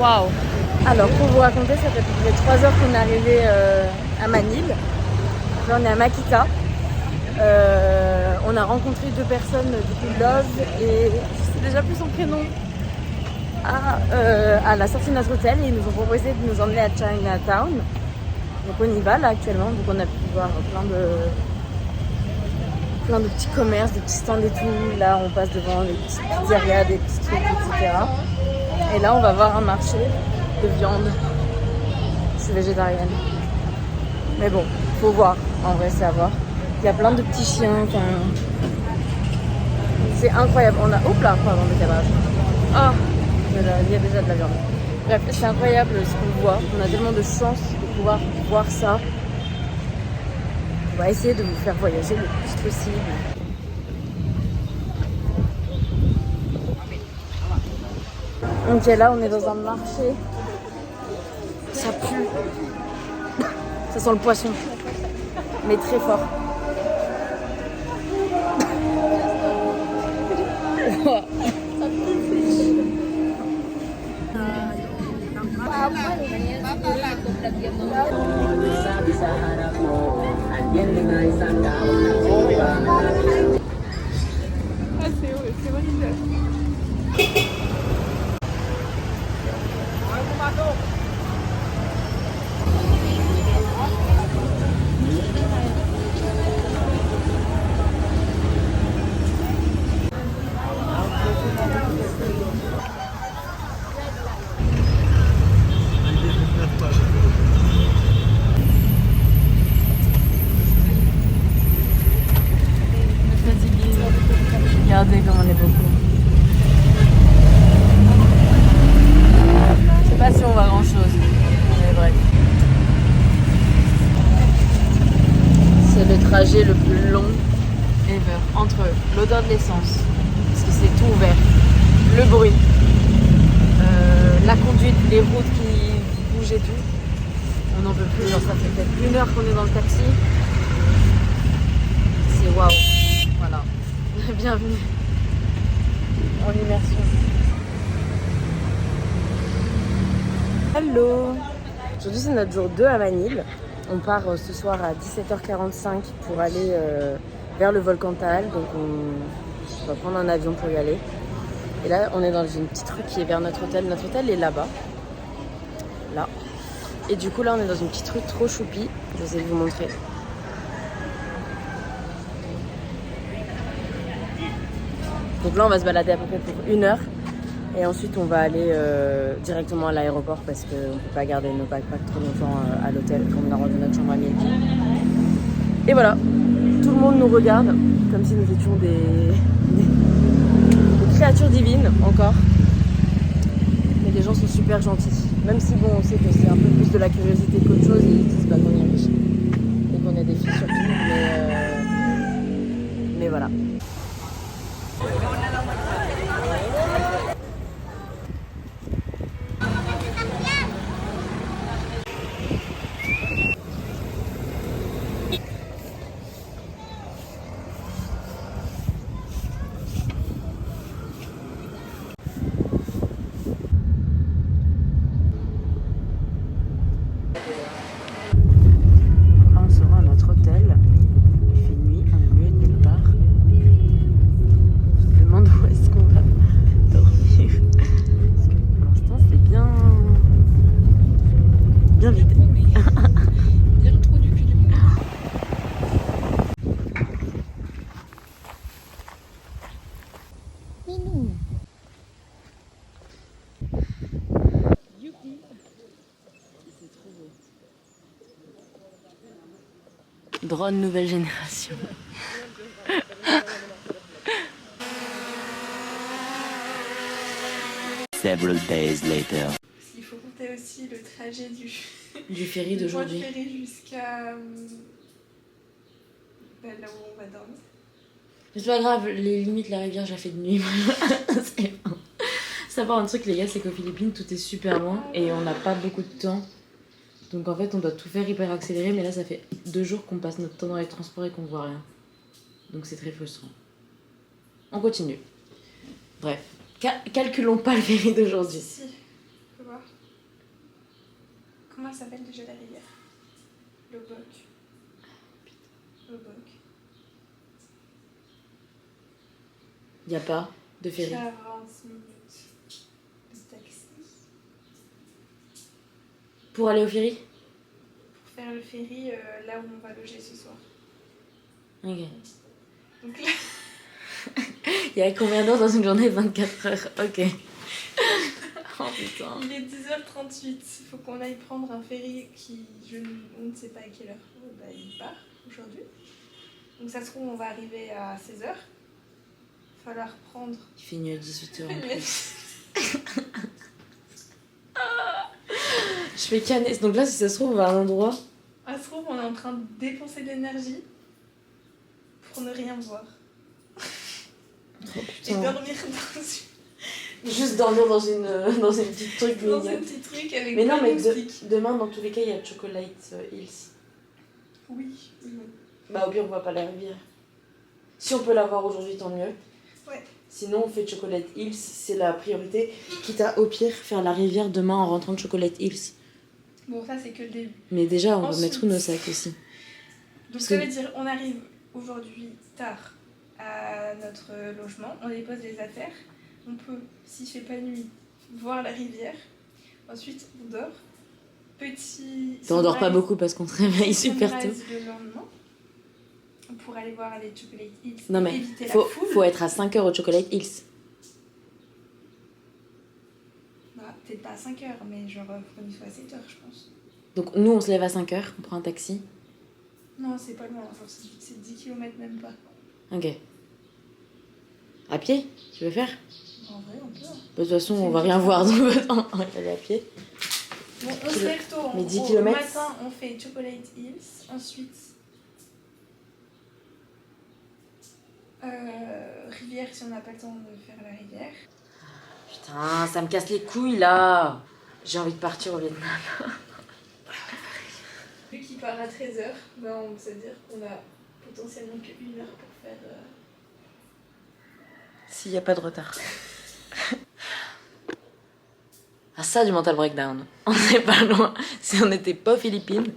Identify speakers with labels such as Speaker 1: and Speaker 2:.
Speaker 1: Waouh.
Speaker 2: Alors, pour vous raconter, ça fait à peu près 3 heures qu'on est arrivé à Manille. Là, on est à Makita. On a rencontré 2 personnes, du coup, Love et je sais déjà plus son prénom, à la sortie de notre hôtel. Et ils nous ont proposé de nous emmener à Chinatown. Donc, on y va là actuellement. Donc, on a pu voir plein de petits commerces, des petits stands et tout. Là, on passe devant des petites pizzerias, des petits trucs, etc. Et là, on va voir un marché de viande. Je suis végétarienne. Mais bon, faut voir. En vrai, c'est à voir. Il y a plein de petits chiens. C'est incroyable. On a... Oups là, pardon, le cadrage. Oh, il y a déjà de la viande. Bref, c'est incroyable ce qu'on voit. On a tellement de chance de pouvoir voir ça. On va essayer de vous faire voyager le plus possible. Ok, là, on est dans un marché. Ça pue. Ça sent le poisson. Mais très fort. Regardez comme on est beaucoup. Je sais pas si on voit grand chose, mais bref. C'est le trajet le plus long ever. Entre l'odeur de l'essence, parce que c'est tout ouvert, le bruit, la conduite, les routes qui bougent et tout. On n'en peut plus, genre ça fait peut-être 1 heure qu'on est dans le taxi. C'est waouh. Voilà. Bienvenue en immersion. Hello. Aujourd'hui c'est notre jour 2 à Manille. On part ce soir à 17h45 pour aller vers le volcan Taal. Donc on va prendre un avion pour y aller. Et là on est dans une petite rue qui est vers notre hôtel. Notre hôtel est là-bas. Là. Et du coup là on est dans une petite rue trop choupie. Je vais essayer de vous montrer. Donc là on va se balader à peu près pour 1 heure. Et ensuite on va aller directement à l'aéroport parce qu'on ne peut pas garder nos backpacks trop longtemps à l'hôtel comme on a rendu notre chambre à midi. Et voilà, tout le monde nous regarde comme si nous étions des créatures divines encore. Mais les gens sont super gentils. Même si bon on sait que c'est un peu plus de la curiosité qu'autre chose, ils disent pas qu'on est riche et qu'on est des filles surtout. Mais voilà. On sera à notre hôtel. Il fait nuit, on est mieux de nulle part. Je me demande où est-ce qu'on va dormir. Parce que pour l'instant, c'est bien vide.
Speaker 1: Bien trop du cul du monde. Minou. Youpi.
Speaker 2: C'est trop beau. Drone nouvelle génération.
Speaker 3: Several days later.
Speaker 1: Il faut compter aussi le trajet
Speaker 2: Du ferry d'aujourd'hui.
Speaker 1: Du ferry jusqu'à là où on va dormir.
Speaker 2: C'est pas grave, les limites, la rivière, j'ai fait de nuit. C'est bon. Ça part un truc, les gars, c'est qu'aux Philippines, tout est super loin et on n'a pas beaucoup de temps. Donc en fait, on doit tout faire hyper accéléré, mais là, ça fait 2 jours qu'on passe notre temps dans les transports et qu'on voit rien. Donc c'est très frustrant. On continue. Bref, calculons pas le ferry d'aujourd'hui.
Speaker 1: Si. peux voir. Comment ça s'appelle déjà la rivière? Lobok. Lobok.
Speaker 2: Y a pas de ferry.
Speaker 1: 40 minutes de taxi.
Speaker 2: Pour aller au ferry?
Speaker 1: Pour faire le ferry là où on va loger ce soir.
Speaker 2: Ok.
Speaker 1: Donc là,
Speaker 2: Il y a combien d'heures dans une journée? 24 heures. Ok. Oh putain.
Speaker 1: il est 10h38. Il faut qu'on aille prendre un ferry qui, on ne sait pas à quelle heure il part aujourd'hui. Donc ça se trouve, on va arriver à 16h. Il va falloir prendre...
Speaker 2: Il fait nuit à 18h en plus. Je fais canner. Donc là, si ça se trouve, on va à un endroit.
Speaker 1: Ça se trouve, on est en train de dépenser de l'énergie pour ne rien voir.
Speaker 2: Oh
Speaker 1: Et
Speaker 2: putain.
Speaker 1: dormir dans une...
Speaker 2: Juste dormir dans une petite truc
Speaker 1: Dans un
Speaker 2: mignonne.
Speaker 1: petit truc avec
Speaker 2: Mais non,
Speaker 1: plein de
Speaker 2: mais
Speaker 1: moustiques.
Speaker 2: demain, dans tous les cas, il y a Chocolate Hills.
Speaker 1: Oui.
Speaker 2: Bah, au pire, on voit pas la rivière. Si on peut la voir aujourd'hui, tant mieux.
Speaker 1: Ouais.
Speaker 2: Sinon, on fait Chocolate Hills, c'est la priorité. Quitte à, au pire, faire la rivière demain en rentrant de Chocolate Hills.
Speaker 1: Bon, ça, c'est que le début.
Speaker 2: Mais déjà, on va
Speaker 1: Ensuite.
Speaker 2: mettre nos sacs aussi.
Speaker 1: Donc,
Speaker 2: Parce
Speaker 1: ça
Speaker 2: que-
Speaker 1: veut dire on arrive aujourd'hui tard à notre logement, on dépose les affaires, on peut, s'il fait pas nuit, voir la rivière. Ensuite, on dort. Petit.
Speaker 2: On dort pas
Speaker 1: sunrise-
Speaker 2: beaucoup parce qu'on se réveille super tôt.
Speaker 1: sunrise le lendemain pour aller voir les Chocolate Hills.
Speaker 2: Non, mais
Speaker 1: éviter
Speaker 2: faut,
Speaker 1: la foule.
Speaker 2: faut être à 5h au Chocolate Hills.
Speaker 1: Bah, peut-être pas à 5h, mais genre, faut qu'on y soit à 7h, je pense.
Speaker 2: Donc, nous, on se lève à 5h, on prend un taxi.
Speaker 1: Non, c'est pas loin, genre, c'est 10 km même pas.
Speaker 2: Ok. À pied, tu veux faire?
Speaker 1: En vrai, on peut.
Speaker 2: Bah, de toute façon,
Speaker 1: C'est
Speaker 2: on va
Speaker 1: une
Speaker 2: rien
Speaker 1: petite
Speaker 2: voir, donc autant aller à pied.
Speaker 1: Bon, on se lève tôt.
Speaker 2: Mais 10
Speaker 1: Au
Speaker 2: kilomètres.
Speaker 1: matin, on fait Chocolate Hills. Ensuite, rivière si on n'a pas le temps de faire la rivière.
Speaker 2: Putain, ça me casse les couilles là. J'ai envie de partir au Vietnam.
Speaker 1: Vu qu'il part à 13h, ben on peut se dire qu'on a potentiellement que 1 heure pour faire.
Speaker 2: S'il n'y a pas de retard. Ah ça, du mental breakdown. On n'est pas loin. Si on n'était pas aux Philippines,